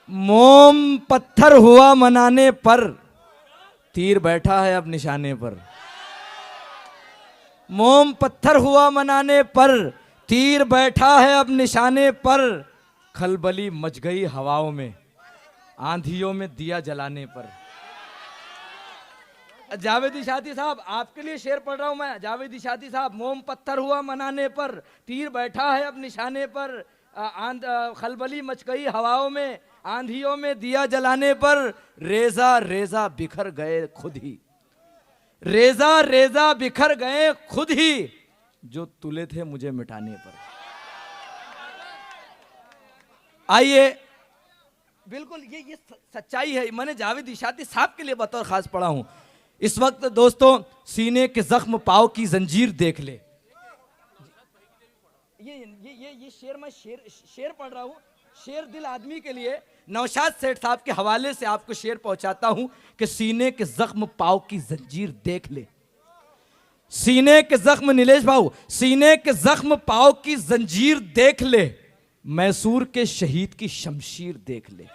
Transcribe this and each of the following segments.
मोम पत्थर हुआ मनाने पर, तीर बैठा है अब निशाने पर। मोम पत्थर हुआ मनाने पर, तीर बैठा है अब निशाने पर। खलबली मच गई हवाओं में, आंधियों में दिया जलाने पर। जावेद इशाती साहब, आपके लिए शेर पढ़ रहा हूं मैं। जावेद इशाती साहब, मोम पत्थर हुआ मनाने पर, तीर बैठा है अब निशाने पर। खलबली मच गई हवाओं में, आंधियों में दिया जलाने पर। रेजा रेजा बिखर गए खुद ही, रेजा रेजा बिखर गए खुद ही, जो तुले थे मुझे मिटाने पर। आइए, बिल्कुल ये सच्चाई है। मैंने जावेद इशाती साहब के लिए बतौर खास पढ़ा हूं। इस वक्त दोस्तों, सीने के जख्म पाव की जंजीर देख ले। ये शेर मैं शेर पढ़ रहा हूं। शेर दिल आदमी के लिए नौशाद सेठ साहब के हवाले से आपको शेर पहुंचाता हूं कि सीने के जख्म पाव की जंजीर देख ले। सीने के जख्म, नीलेश भाऊ, सीने के जख्म पाव की जंजीर देख ले, मैसूर के शहीद की शमशीर देख ले।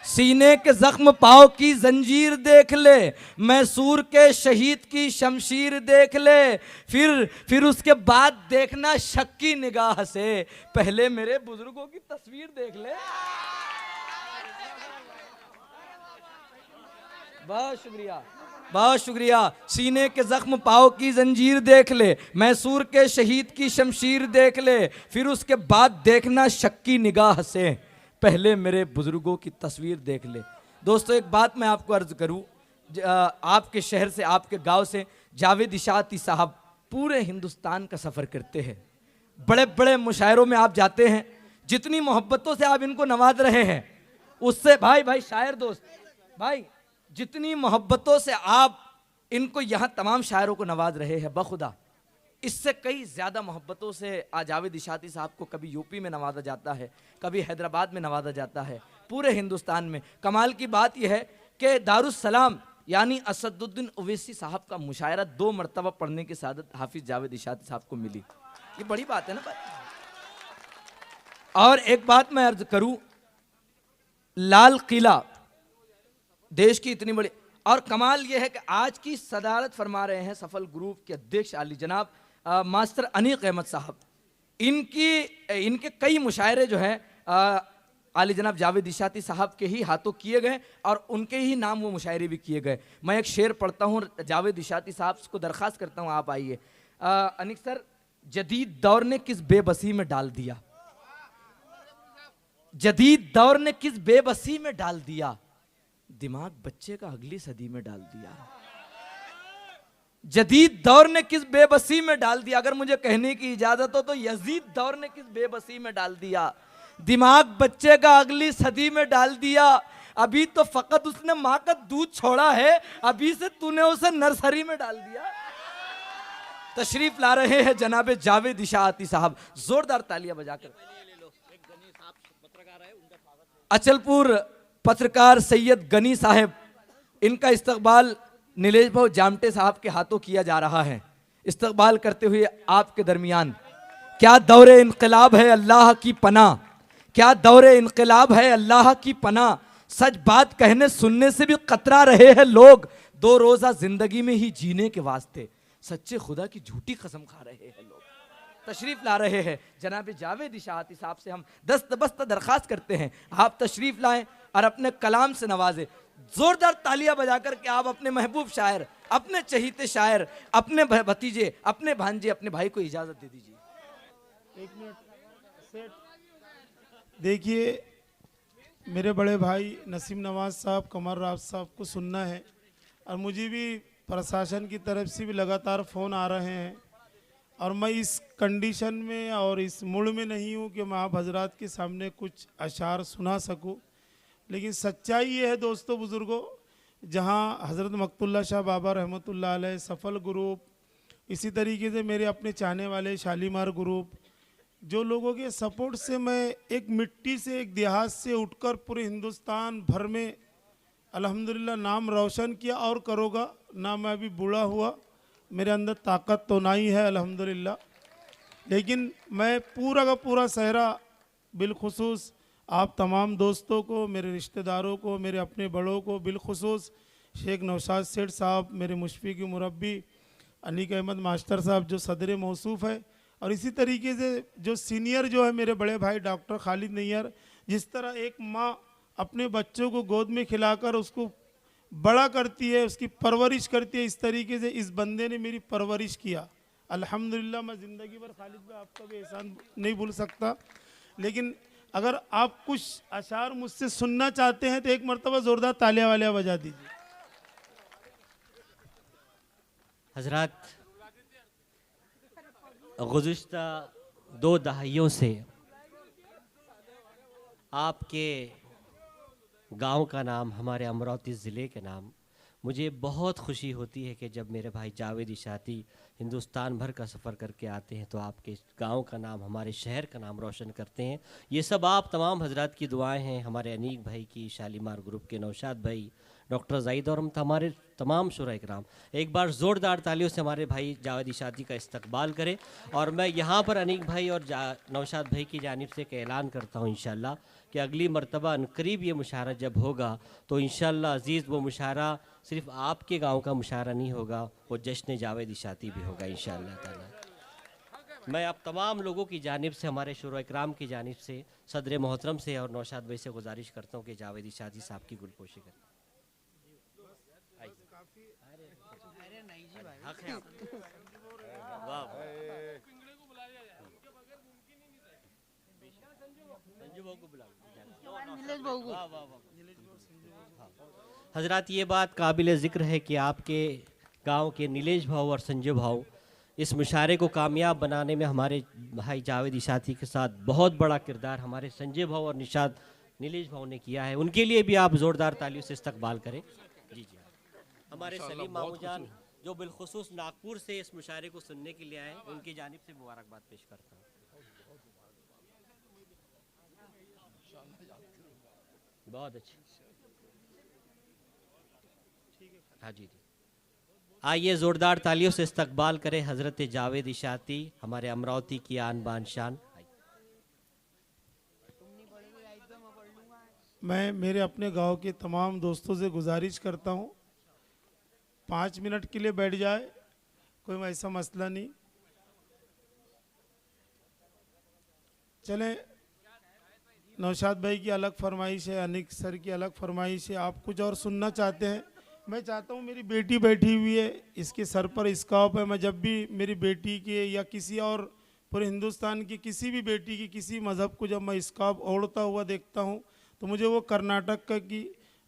सीने के जख्म पाव की जंजीर देख ले, मैसूर के शहीद की शमशीर देख ले। फिर उसके बाद देखना शक की निगाह से, पहले मेरे बुजुर्गों की तस्वीर देख ले। बहुत शुक्रिया, बहुत शुक्रिया। सीने के जख्म पाव की जंजीर देख ले, मैसूर के शहीद की शमशीर देख ले। फिर उसके बाद देखना शक की निगाह से, पहले मेरे बुजुर्गों की तस्वीर देख ले। दोस्तों, एक बात मैं आपको अर्ज करूं, आपके शहर से, आपके गांव से जावेद इशाती साहब पूरे हिंदुस्तान का सफ़र करते हैं। बड़े बड़े मुशायरों में आप जाते हैं, जितनी मोहब्बतों से आप इनको नवाज रहे हैं, उससे भाई शायर दोस्त भाई, जितनी मोहब्बतों से आप इनको यहाँ तमाम शायरों को नवाज रहे हैं, बखुदा इससे कई ज़्यादा मोहब्बतों से जावेद इशाती साहब को कभी यूपी में नवाजा जाता है, कभी हैदराबाद में नवाजा जाता है, पूरे हिंदुस्तान में। कमाल की बात यह है कि दारुस्सलाम यानी असदुद्दीन ओवैसी साहब का मुशायरा 2 मरतबा पढ़ने की सादत हाफिज जावेद इशाती साहब को मिली। ये बड़ी बात है ना भाई। और एक बात मैं अर्ज करूं, लाल किला देश की इतनी बड़ी, और कमाल यह है कि आज की सदारत फरमा रहे हैं सफल ग्रुप के अध्यक्ष आली जनाब मास्टर अनीक अहमद साहब। इनके कई मुशायरे जो हैं आली जनाब जावेद इशाती साहब के ही हाथों किए गए और उनके ही नाम वो मुशायरे भी किए गए। मैं एक शेर पढ़ता हूँ, जावेद इशाती साहब को दरख्वास्त करता हूँ, आप आइए। अनीक सर, जदीद दौर ने किस बेबसी में डाल दिया, जदीद दौर ने किस बेबसी में डाल दिया, दिमाग बच्चे का अगली सदी में डाल दिया। जदीद दौर ने किस बेबसी में डाल दिया, अगर मुझे कहने की इजाजत हो तो यजीद दौर ने किस बेबसी में डाल दिया, दिमाग बच्चे का अगली सदी में डाल दिया। अभी तो फकत उसने माँ का दूध छोड़ा है, अभी से तूने उसे नर्सरी में डाल दिया। तशरीफ ला रहे हैं जनाबे जावेद इशाती साहब, जोरदार तालियां बजाकर। अचलपुर पत्रकार सैयद गनी साहब, इनका इस्तकबाल नीलेश भाऊ जामटे साहब के हाथों किया जा रहा है। इस्तकबाल करते हुए आपके दरमियान, क्या दौरे इनकलाब है अल्लाह की पनाह, क्या दौरे इनकलाब है अल्लाह की पनाह, सच बात कहने सुनने से भी कतरा रहे हैं लोग, 2 रोजा जिंदगी में ही जीने के वास्ते सच्चे खुदा की झूठी कसम खा रहे हैं लोग। तशरीफ ला रहे हैं जनाब जावेद इशाती साहब से हम दस्त बस्त दरख्वास्त करते हैं, आप तशरीफ लाएं और अपने कलाम से नवाजें। जोरदार तालियां बजाकर के आप अपने महबूब शायर, अपने चहीते शायर, अपने भतीजे, अपने भांजे, अपने भाई को इजाजत दे दीजिए। 1 मिनट। देखिए, मेरे बड़े भाई नसीम नवाज साहब, कमर राज साहब को सुनना है और मुझे भी प्रशासन की तरफ से भी लगातार फ़ोन आ रहे हैं और मैं इस कंडीशन में और इस मूड में नहीं हूँ कि मैं आप हजरात के सामने कुछ अशार सुना सकूँ। लेकिन सच्चाई ये है दोस्तों बुज़ुर्गों, जहाँ हज़रत मकतुल्लाह शाह बाबा रहमतुल्लाह अलैह, सफल ग्रुप, इसी तरीके से मेरे अपने चाहने वाले शालीमार ग्रुप, जो लोगों के सपोर्ट से मैं एक मिट्टी से, एक देहात से उठकर पूरे हिंदुस्तान भर में अल्हम्दुलिल्लाह नाम रोशन किया और करूँगा। ना मैं अभी बूढ़ा हुआ, मेरे अंदर ताकत तो नहीं है अल्हम्दुलिल्लाह, लेकिन मैं पूरा का पूरा सहरा बिलखुसूस आप तमाम दोस्तों को, मेरे रिश्तेदारों को, मेरे अपने बड़ों को, बिलखुसूस शेख नौशाद सेठ साहब, मेरे मुशफ़िक़ मुरब्बी अनीक अहमद मास्टर साहब जो सदर मौसूफ़ है, और इसी तरीके से जो सीनियर जो है मेरे बड़े भाई डॉक्टर खालिद नैयर, जिस तरह एक माँ अपने बच्चों को गोद में खिलाकर उसको बड़ा करती है, उसकी परवरिश करती है, इस तरीके से इस बंदे ने मेरी परवरिश किया। अल्हम्दुलिल्लाह, मैं ज़िंदगी भर खालिद भाई आपका भी एहसान नहीं भूल सकता। लेकिन अगर आप कुछ अशार मुझसे सुनना चाहते हैं तो एक मरतबा ज़ोरदार तालियां वालियां बजा दीजिए। हजरात, गुज़िश्ता 2 दहाइयों से आपके गांव का नाम, हमारे अमरावती ज़िले के नाम, मुझे बहुत खुशी होती है कि जब मेरे भाई जावेद इशाती हिंदुस्तान भर का सफ़र करके आते हैं तो आपके गांव का नाम, हमारे शहर का नाम रोशन करते हैं। ये सब आप तमाम हजरात की दुआएं हैं, हमारे अनीक भाई की, शालीमार ग्रुप के नौशाद भाई, डॉक्टर जाहिद और हम हमारे तमाम शुरा इकराम। एक बार ज़ोरदार तालियों से हमारे भाई जावेद इशाती का इस्तकबाल करें। और मैं यहाँ पर अनीक भाई और नौशाद भाई की जानिब से एक ऐलान करता हूँ इंशाअल्लाह कि अगली मरतबा अनकरीब ये मुशायरा जब होगा तो इंशाअल्लाह अज़ीज़ वो मुशायरा सिर्फ आपके गांव का मुशायरा नहीं होगा, वो जश्न जावेद इशाती भी होगा इंशाअल्लाह ताला। मैं अब तमाम लोगों की जानिब से, हमारे शुरा इकराम की जानिब से, सदर मोहतरम से और नौशाद भाई से गुजारिश करता हूँ कि जावेद इशाती साहब की गुलपोशी करें। हक है आपका। वाह संजू भाऊ को बुलाओ। हजरात, ये बात काबिल ज़िक्र है कि आपके गांव के नीलेश भाऊ और संजय भाऊ इस मुशायरे को कामयाब बनाने में हमारे भाई जावेद इशाती के साथ बहुत बड़ा किरदार हमारे संजय भाऊ और नीलेश भाऊ ने किया है। उनके लिए भी आप ज़ोरदार तालियों से इस्तकबाल करें। जी जी, हमारे सलीम मामू जान जो बिलखुसूस नागपुर से इस मुशायरे को सुनने के लिए आए, उनकी जानिब से मुबारकबाद पेश करता हूँ। बहुत अच्छी, हाँ जी जी। आइए ज़ोरदार तालियों से इस्तकबाल करें हज़रत जावेद इशाती, हमारे अमरावती की आन बान शान। मैं मेरे अपने गांव के तमाम दोस्तों से गुजारिश करता हूं 5 मिनट के लिए बैठ जाए, कोई ऐसा मसला नहीं। चलें, नौशाद भाई की अलग फरमाइश है, अनिक सर की अलग फरमाइश है, आप कुछ और सुनना चाहते हैं। मैं चाहता हूँ, मेरी बेटी बैठी हुई है, इसके सर पर स्कार्फ है। मैं जब भी मेरी बेटी के या किसी और पूरे हिंदुस्तान की किसी भी बेटी की किसी मज़हब को जब मैं स्कार्फ ओढ़ता हुआ देखता हूँ तो मुझे वो कर्नाटक की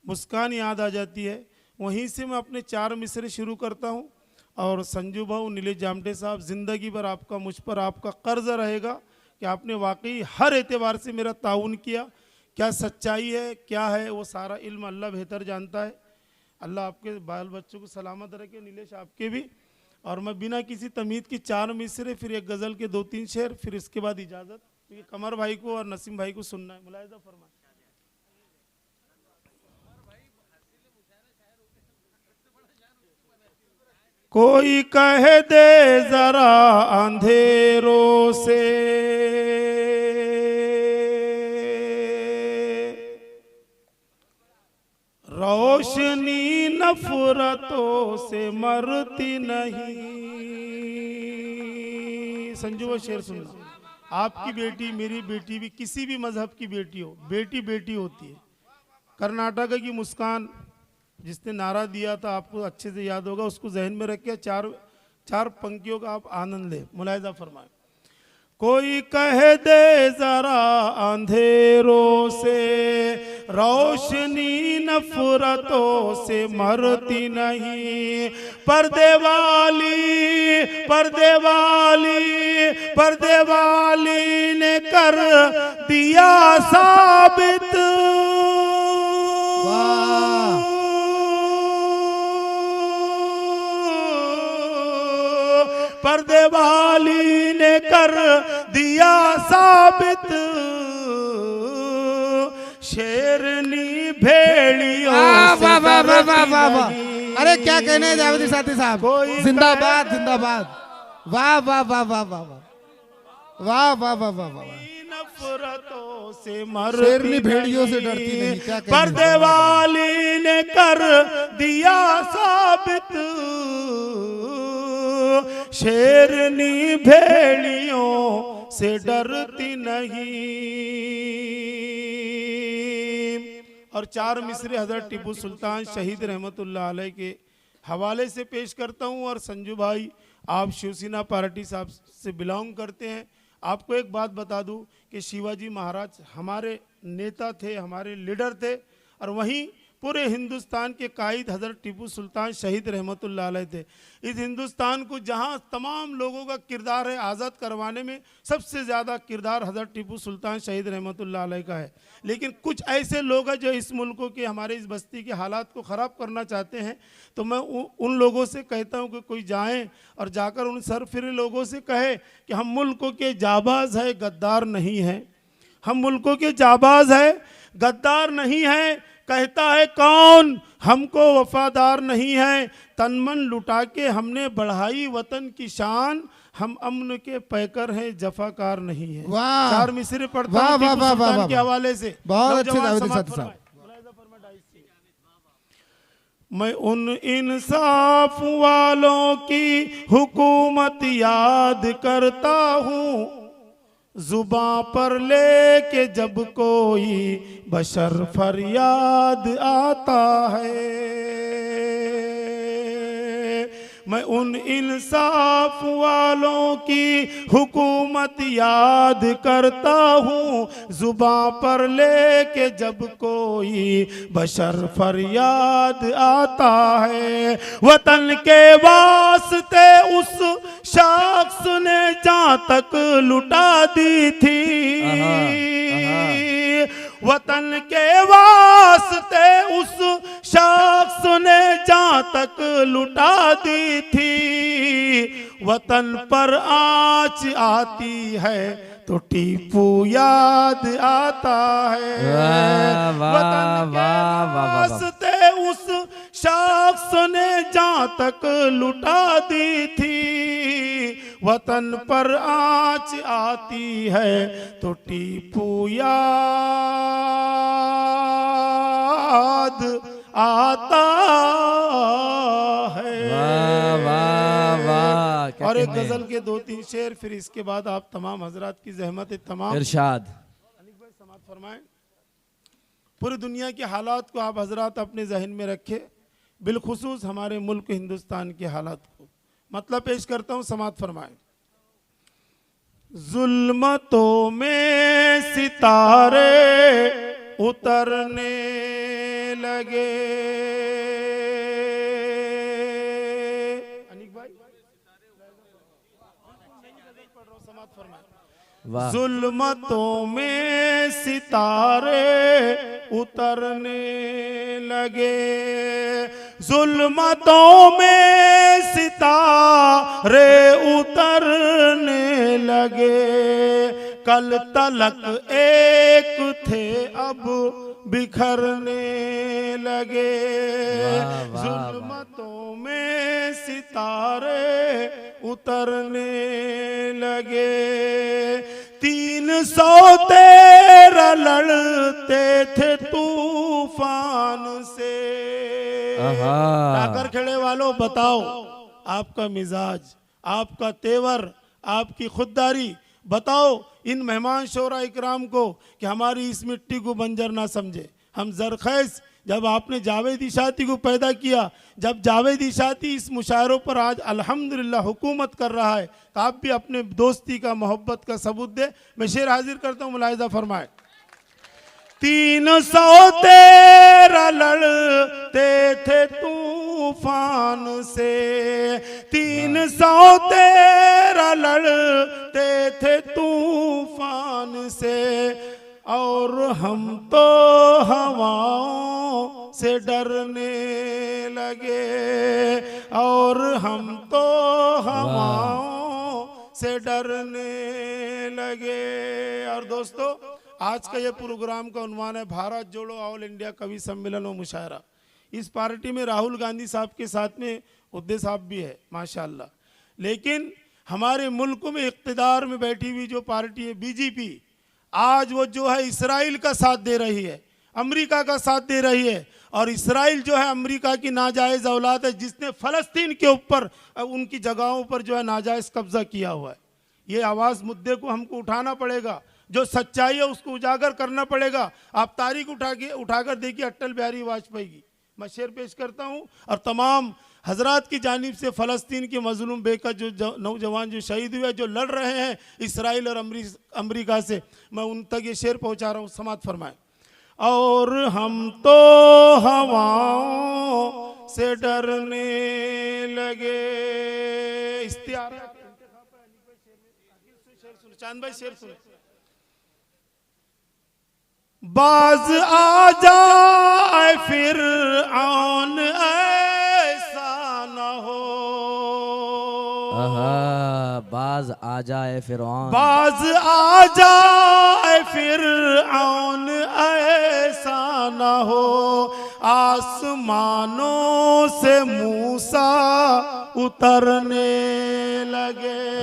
मुस्कान याद आ जाती है। वहीं से मैं अपने 4 मिसरे शुरू करता हूँ। और संजू भाऊ, नीलेश जामटे साहब, ज़िंदगी भर आपका, मुझ पर आपका कर्ज रहेगा कि आपने वाकई हर एतबार से मेरा ताउन किया। क्या सच्चाई है, क्या है, वो सारा इल्म अल्लाह बेहतर जानता है। अल्लाह आपके बाल बच्चों को सलामत रखे, नीलेश आपके भी। और मैं बिना किसी तमीद की 4 मिसरे, फिर एक गज़ल के 2-3 शेर, फिर इसके बाद इजाज़त, क्योंकि कमर भाई को और नसीम भाई को सुनना है। मुलाहिज़ा फरमाएं। कोई कह दे जरा अंधेरों से, रोशनी नफरतों से मरती नहीं। संजू वो शेर सुनना। आपकी बेटी, मेरी बेटी भी, किसी भी मजहब की बेटी हो, बेटी बेटी होती है। कर्नाटक की मुस्कान जिसने नारा दिया था, आपको अच्छे से याद होगा, उसको जहन में रख के चार पंक्तियों का आप आनंद ले। मुलाहिज़ा फरमाए। कोई कह दे जरा अंधेरों से, रोशनी नफरतों से मरती नहीं। पर्दे वाली पर्दे वाली पर्दे वाली ने कर दिया साबित। पर्दे वाली ने कर दिया साबित, शेरनी भेड़ियों से अरे क्या कहने हैं जावेद इशाती साहब, जिंदाबाद जिंदाबाद। वाह वाह वाह वाह वाह वाह वाह वाह वाह वाह वाह। नफरतों से शेरनी मरती भेड़ियों से डरती नहीं, क्या कहने पर्दे वाली ने कर दिया साबित, शेरनी भेड़ियों से डरती नहीं। और 4 मिसरे हजरत टीपू सुल्तान शहीद रहमतुल्लाह अलैह के हवाले से पेश करता हूं। और संजू भाई, आप शिवसेना पार्टी साहब से बिलोंग करते हैं, आपको एक बात बता दूं कि शिवाजी महाराज हमारे नेता थे, हमारे लीडर थे, और वहीं पूरे हिंदुस्तान के कायद हज़रत टीपू सुल्तान शहीद रहमतुल्लाह अलैह थे। इस हिंदुस्तान को जहां तमाम लोगों का किरदार है आज़ाद करवाने में, सबसे ज़्यादा किरदार हज़रत टीपू सुल्तान शहीद रहमतुल्लाह अलैह का है। लेकिन कुछ ऐसे लोग हैं जो इस मुल्क के, हमारे इस बस्ती के हालात को ख़राब करना चाहते हैं। तो मैं उन लोगों से कहता हूं कि कोई जाएं और जाकर उन सरफिरे लोगों से कहे कि हम मुल्कों के जाबाज है, गद्दार नहीं है। हम मुल्कों के जाबाज है, गद्दार नहीं है। कहता है कौन हमको वफादार नहीं है, तन मन लुटा के हमने बढ़ाई वतन की शान, हम अमन के पैकर हैं, जफाकार नहीं है। वाह, 4 मिसरे पढ़ता वाह, हूं वाह, टीपू वाह, सुल्तान वाह, के वाह। हवाले से। बहुत अच्छे नौजवान जावेद समाज साथी साहब। मैं उन इंसाफ वालों की हुकूमत याद करता हूँ, जुबां पर लेके जब कोई बशर फरियाद आता है। मैं उन इंसाफ वालों की हुकूमत याद करता हूँ, जुबां पर लेके जब कोई बशर फरियाद आता है। वतन के वास्ते उस शख्स ने जहाँ तक लुटा दी थी, वतन के वास्ते उस शख्स ने जहाँ तक लुटा दी थी। वतन पर आँच आती है तो टीपू याद आता है। वतन के वास्ते उस शख्स ने जहाँ तक लुटा दी थी, वतन पर आँच आती है तो टीपू याद आता है। वाह वाह वाह, क्या और एक कहने। गजल के 2-3 शेर, फिर इसके बाद आप तमाम हजरात की जहमत तमाम इरशाद। समात फरमाएं। पूरी दुनिया के हालात को आप हजरात अपने जहन में रखें, बिलखुसूस हमारे मुल्क हिंदुस्तान के हालात को। मतलब पेश करता हूं, समात फरमाएं। जुल्मतों में सितारे उतरने लगे, अनिक भाई समात फरमाएं। जुल्मतों में सितारे उतरने लगे, जुल्मतों में सितारे उतरने लगे। कल तलक एक थे अब बिखरने लगे, जुल्मतों में सितारे उतरने लगे। 313 लड़ते थे तूफान से। टाकर खेड़े वालों, बताओ आपका मिजाज, आपका तेवर, आपकी खुददारी, बताओ इन मेहमान शोरा इकराम को कि हमारी इस मिट्टी को बंजर ना समझे। हम जरखैस, जब आपने जावेद इशाती को पैदा किया, जब जावेद इशाती इस मुशायरों पर आज अल्हम्दुलिल्लाह हुकूमत कर रहा है, तो आप भी अपने दोस्ती का, मोहब्बत का सबूत दे। मैं शेर हाजिर करता हूँ, मुलाहिजा फरमाए। 313 लड़ते थे तूफान से, 313 लड़ते थे तूफान से। और हम तो हवाओं से डरने लगे, और हम तो हवाओं से डरने लगे। और दोस्तों, आज का ये प्रोग्राम का उन्वान है भारत जोड़ो ऑल इंडिया कवि सम्मेलन व मुशायरा। इस पार्टी में राहुल गांधी साहब के साथ में उद्दे साहब भी है माशाल्लाह। लेकिन हमारे मुल्क में इक़्तिदार में बैठी हुई जो पार्टी है बीजेपी, आज वो जो है इसराइल का साथ दे रही है, अमेरिका का साथ दे रही है। और इसराइल जो है अमेरिका की नाजायज़ औलाद है, जिसने फ़लस्तीन के ऊपर उनकी जगहों पर जो है नाजायज़ कब्जा किया हुआ है। ये आवाज़ मुद्दे को हमको उठाना पड़ेगा, जो सच्चाई है उसको उजागर करना पड़ेगा। आप तारीख उठाकर देखिए अटल बिहारी वाजपेयी की। मैं शेर पेश करता हूँ और तमाम हजरात की जानिब से फ़लस्तीन के मजलूम बेका जो नौजवान जो शहीद हुए, जो लड़ रहे हैं इसराइल और अमेरिका से, मैं उन तक ये शेर पहुँचा रहा हूँ। समात फरमाएं। और हम तो हवाओं से डरने लगे। इख्तियार चांद भाई शेर सुने। बाज आ जाए फिर आन ऐसा न हो। बाज आ जाए फिरौन, बाज आ जाए फिर आन ऐसा न हो। आसमानों से मूसा उतरने लगे।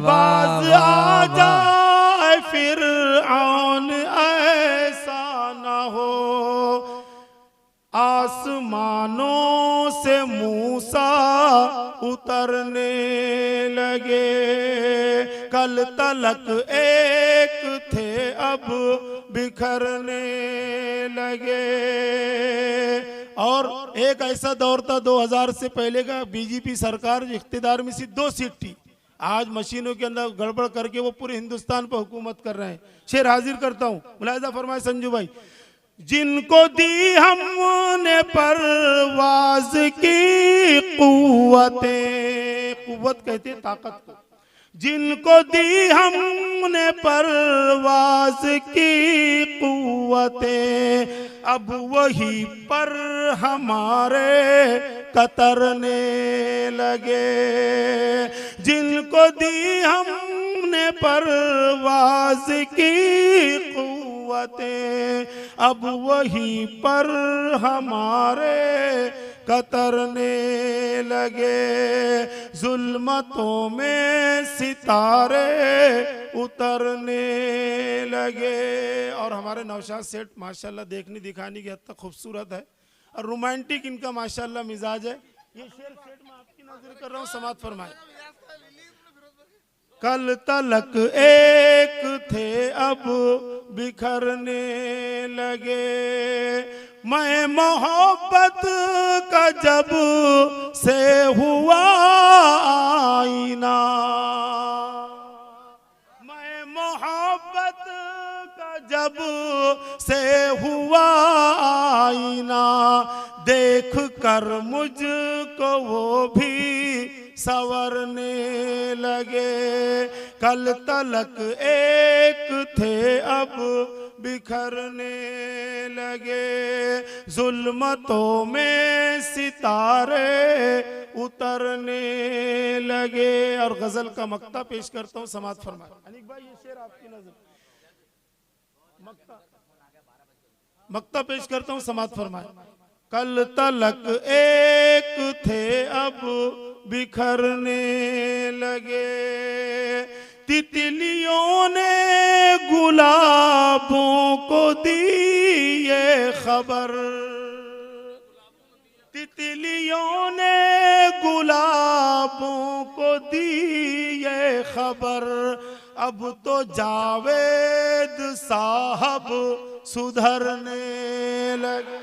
बाज आ जाए फिर आन ऐसा न हो। आसमानों से मूसा उतरने लगे। कल तलक एक थे अब बिखरने लगे। और एक ऐसा दौर था 2000 से पहले का, बीजेपी सरकार जो इख्तिदार में सी 2 सीट थी, आज मशीनों के अंदर गड़बड़ करके वो पूरे हिंदुस्तान पर हुकूमत कर रहे हैं। शेर हाजिर करता हूँ, मुलाहिजा फरमाए संजू भाई। जिनको दी हमने परवाज की कुव्वतें, कुव्वत कहते ताकत को, जिनको दी हमने परवाज की कुव्वतें, अब वही पर हमारे कतरने लगे। जिनको दी हमने परवाज की कुव्वतें, अब वही पर हमारे कतरने लगे। जुल्मतों में सितारे उतरने लगे। और हमारे नौशाद सेठ माशाल्लाह देखने दिखाने की हद तक खूबसूरत है और रोमांटिक इनका माशाल्लाह मिजाज है। ये शेर सेठ मैं आपकी नजर कर रहा हूँ, समात फरमाए। कल तलक एक थे अब बिखरने लगे। मैं मोहब्बत का जब से हुआ आईना, मैं मोहब्बत का जब से हुआ आईना, देख कर मुझको वो भी संवरने लगे। कल तलक एक थे अब बिखरने लगे। जुल्मतों में सितारे उतरने लगे। और गजल का मक्ता पेश करता हूँ, समात फरमाए। अनिक भाई ये शेर आपकी नजर, मक्ता पेश करता हूँ, समात फरमाए। कल तलक एक थे अब बिखरने लगे। तितलियों ने गुलाबों को दी ये खबर, तितलियों ने गुलाबों को दी ये खबर, अब तो जावेद साहब सुधरने लगे।